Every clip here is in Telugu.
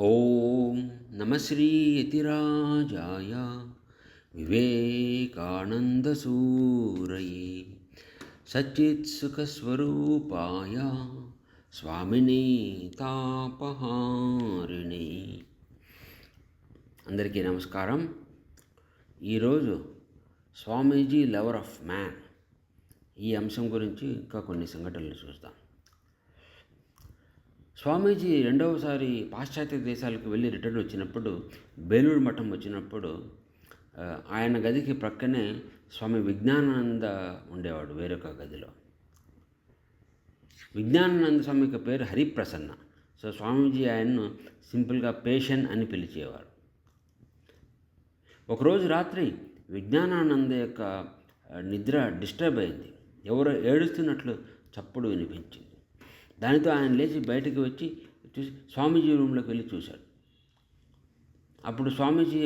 ఓం నమ శ్రీ యతిరాజాయ వివేకానందసూరయే సచ్చిత్సుఖస్వరూపాయ స్వామినే తాపహారిణి. అందరికీ నమస్కారం. ఈరోజు స్వామీజీ లవర్ ఆఫ్ మ్యాన్ ఈ అంశం గురించి ఇంకా కొన్ని సంఘటనలు చూద్దాం. స్వామీజీ రెండవసారి పాశ్చాత్య దేశాలకు వెళ్ళి రిటర్న్ వచ్చినప్పుడు, బేలూరు మఠం వచ్చినప్పుడు ఆయన గదికి ప్రక్కనే స్వామి విజ్ఞానానంద ఉండేవాడు వేరొక గదిలో. విజ్ఞానానంద స్వామి యొక్క పేరు హరిప్రసన్న. సో స్వామీజీ ఆయన్ను సింపుల్గా పేషన్ అని పిలిచేవారు. ఒకరోజు రాత్రి విజ్ఞానానంద యొక్క నిద్ర డిస్టర్బ్ అయింది. ఎవరో ఏడుస్తున్నట్లు చప్పుడు వినిపించింది. దానితో ఆయన లేచి బయటకు వచ్చి చూసి స్వామీజీ రూమ్లోకి వెళ్ళి చూశాడు. అప్పుడు స్వామీజీ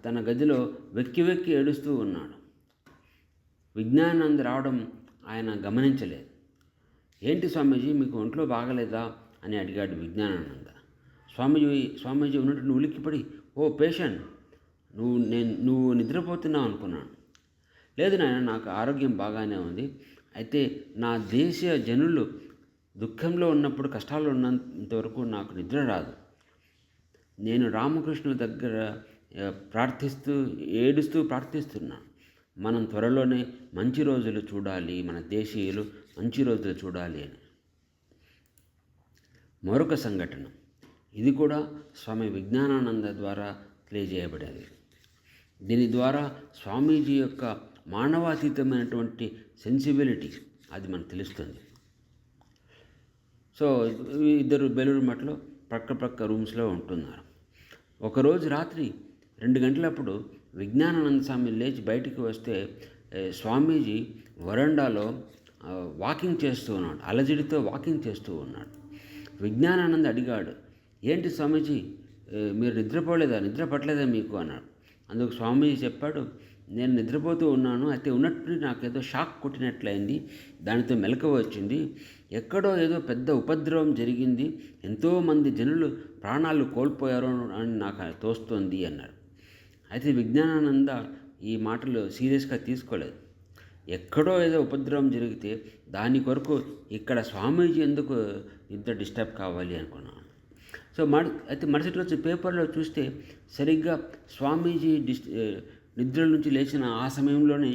తన గదిలో వెక్కి వెక్కి ఏడుస్తూ ఉన్నాడు. విజ్ఞానానంద రావడం ఆయన గమనించలేదు. ఏంటి స్వామీజీ, మీకు ఒంట్లో బాగలేదా అని అడిగాడు విజ్ఞానానంద. స్వామీజీ ఉన్నట్టు ఉలిక్కిపడి, ఓ పేషెంట్, నువ్వు నిద్రపోతున్నావు అనుకున్నాను. లేదు నాయన, నాకు ఆరోగ్యం బాగానే ఉంది. అయితే నా దేశీయ జనులు దుఃఖంలో ఉన్నప్పుడు, కష్టాల్లో ఉన్నంతవరకు నాకు నిద్ర రాదు. నేను రామకృష్ణుల దగ్గర ఏడుస్తూ ప్రార్థిస్తున్నా, మనం త్వరలోనే మంచి రోజులు చూడాలి, మన దేశీయులు మంచి రోజులు చూడాలి అని. మరొక సంఘటన, ఇది కూడా స్వామి విజ్ఞానానంద ద్వారా తెలియజేయబడేది. దీని ద్వారా స్వామీజీ యొక్క మానవాతీతమైనటువంటి సెన్సిబిలిటీ అది మనకు తెలుస్తుంది. సో ఇద్దరు బేలూరు మఠంలో ప్రక్క రూమ్స్లో ఉంటున్నారు. ఒకరోజు రాత్రి 2 గంటలప్పుడు విజ్ఞానానంద స్వామి లేచి బయటికి వస్తే స్వామీజీ వరండాలో వాకింగ్ చేస్తూ ఉన్నాడు. అలజడితో వాకింగ్ చేస్తూ ఉన్నాడు. విజ్ఞానానంద అడిగాడు, ఏంటి స్వామీజీ, మీరు నిద్ర పట్టలేదా మీకు అన్నాడు. అందుకు స్వామీజీ చెప్పాడు, నేను నిద్రపోతూ ఉన్నాను, అయితే ఉన్నట్టు నాకేదో షాక్ కొట్టినట్లయింది. దానితో మెలకువ వచ్చింది. ఎక్కడో ఏదో పెద్ద ఉపద్రవం జరిగింది, ఎంతోమంది జనులు ప్రాణాలు కోల్పోయారు అని నాకు తోస్తోంది అన్నాడు. అయితే విజ్ఞానానంద ఈ మాటలు సీరియస్గా తీసుకోలేదు. ఎక్కడో ఏదో ఉపద్రవం జరిగితే దాని కొరకు ఇక్కడ స్వామీజీ ఎందుకు ఇంత డిస్టర్బ్ కావాలి అనుకున్నాను. సో అయితే మరుసటి రోజు పేపర్లో చూస్తే సరిగ్గా స్వామీజీ నిద్ర నుంచి లేచిన ఆ సమయంలోనే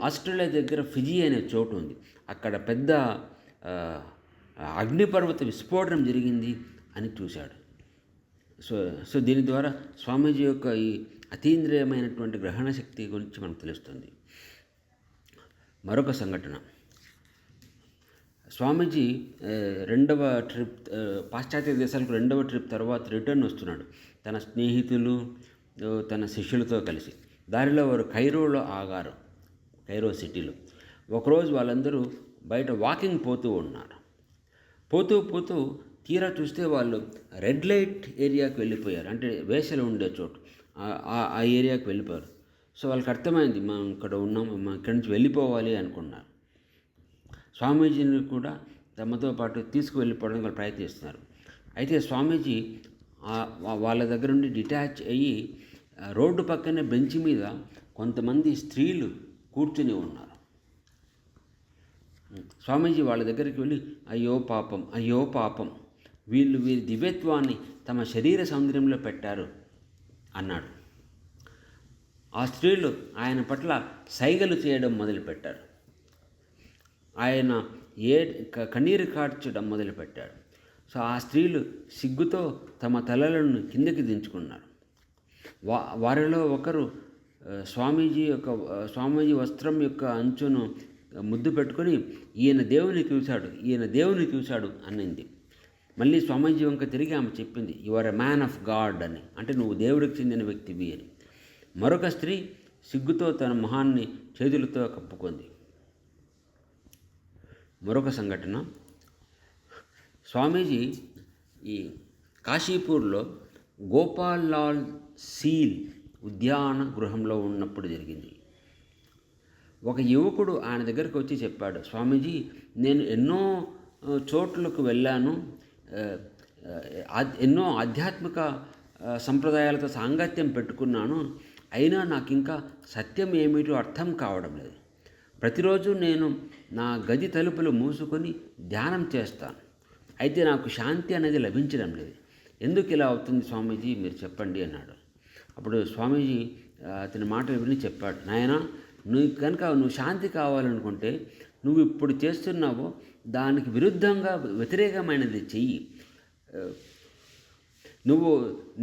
ఆస్ట్రేలియా దగ్గర ఫిజీ అనే చోటు ఉంది. అక్కడ పెద్ద అగ్నిపర్వత విస్ఫోటనం జరిగింది అని చూశాడు. సో దీని ద్వారా స్వామీజీ యొక్క ఈ అతీంద్రియమైనటువంటి గ్రహణ శక్తి గురించి మనకు తెలుస్తుంది. మరొక సంఘటన, స్వామీజీ రెండవ ట్రిప్, పాశ్చాత్య దేశాలకు రెండవ ట్రిప్ తర్వాత రిటర్న్ వస్తున్నాడు తన స్నేహితులు, తన శిష్యులతో కలిసి. దారిలో వారు కైరోలో ఆగారు, కైరో సిటీలో. ఒకరోజు వాళ్ళందరూ బయట వాకింగ్ పోతూ ఉన్నారు. పోతూ తీరా చూస్తే వాళ్ళు రెడ్ లైట్ ఏరియాకి వెళ్ళిపోయారు. అంటే వేసలు ఉండే చోటు, ఆ ఏరియాకి వెళ్ళిపోయారు. సో వాళ్ళకి అర్థమైంది, మనం ఇక్కడ ఉన్నాం, మనం ఇక్కడి నుంచి వెళ్ళిపోవాలి అనుకున్నారు. స్వామీజీని కూడా తమతో పాటు తీసుకువెళ్ళిపోవడానికి వాళ్ళు ప్రయత్నిస్తున్నారు. అయితే స్వామీజీ వాళ్ళ దగ్గర నుండి డిటాచ్ అయ్యి రోడ్డు పక్కనే బెంచ్ మీద కొంతమంది స్త్రీలు కూర్చుని ఉన్నారు. స్వామీజీ వాళ్ళ దగ్గరికి వెళ్ళి, అయ్యో పాపం, వీరి దివ్యత్వాన్ని తమ శరీర సౌందర్యంలో పెట్టారు అన్నాడు. ఆ స్త్రీలు ఆయన పట్ల సైగలు చేయడం మొదలుపెట్టారు. ఆయన కన్నీరు కార్చడం మొదలుపెట్టాడు. సో ఆ స్త్రీలు సిగ్గుతో తమ తలలను కిందకి దించుకున్నారు. వారిలో ఒకరు స్వామీజీ వస్త్రం యొక్క అంచును ముద్దు పెట్టుకొని, ఈయన దేవుని చూశాడు అనింది. మళ్ళీ స్వామీజీ వంక తిరిగి ఆమె చెప్పింది, you are a man of God అని, అంటే నువ్వు దేవుడికి చెందిన వ్యక్తివి అని. మరొక స్త్రీ సిగ్గుతో తన మొహాన్ని చేతులతో కప్పుకుంది. మరొక సంఘటన, స్వామీజీ ఈ కాశీపూర్లో గోపాల్ లాల్ సీల్ ఉద్యాన గృహంలో ఉన్నప్పుడు జరిగింది. ఒక యువకుడు ఆయన దగ్గరికి వచ్చి చెప్పాడు, స్వామీజీ, నేను ఎన్నో చోట్లకు వెళ్ళాను, ఎన్నో ఆధ్యాత్మిక సంప్రదాయాలతో సాంగత్యం పెట్టుకున్నాను. అయినా నాకు ఇంకా సత్యం ఏమిటో అర్థం కావడం లేదు. ప్రతిరోజు నేను నా గది తలుపులు మూసుకొని ధ్యానం చేస్తాను. అయితే నాకు శాంతి అనేది లభించడం లేదు. ఎందుకు ఇలా అవుతుంది స్వామీజీ, మీరు చెప్పండి అన్నాడు. అప్పుడు స్వామీజీ అతని మాటలు విని చెప్పాడు, నాయనా, నువ్వు శాంతి కావాలనుకుంటే నువ్వు ఇప్పుడు చేస్తున్నావో దానికి విరుద్ధంగా వ్యతిరేకమైనది చెయ్యి. నువ్వు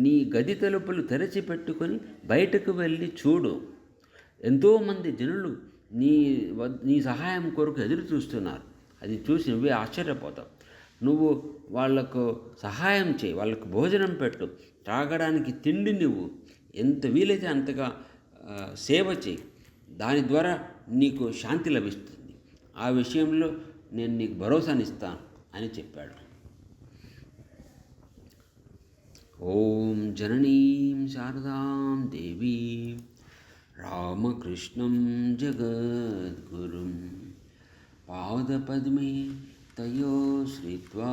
నీ గది తలుపులు తెరచి పెట్టుకొని బయటకు వెళ్ళి చూడు. ఎంతోమంది జనులు నీ సహాయం కొరకు ఎదురు చూస్తున్నారు. అది చూసి నువ్వే ఆశ్చర్యపోతావు. నువ్వు వాళ్లకు సహాయం చేయి, వాళ్ళకు భోజనం పెట్టు, త్రాగడానికి తిండి నువ్వు ఎంత వీలైతే అంతగా సేవ చేయి. దాని ద్వారా నీకు శాంతి లభిస్తుంది. ఆ విషయంలో నేను నీకు భరోసానిస్తాను అని చెప్పాడు. ఓం జననీం శారదాం దేవీం రామకృష్ణం జగద్గురుం పాదపద్మే తయో శ్రీత్వా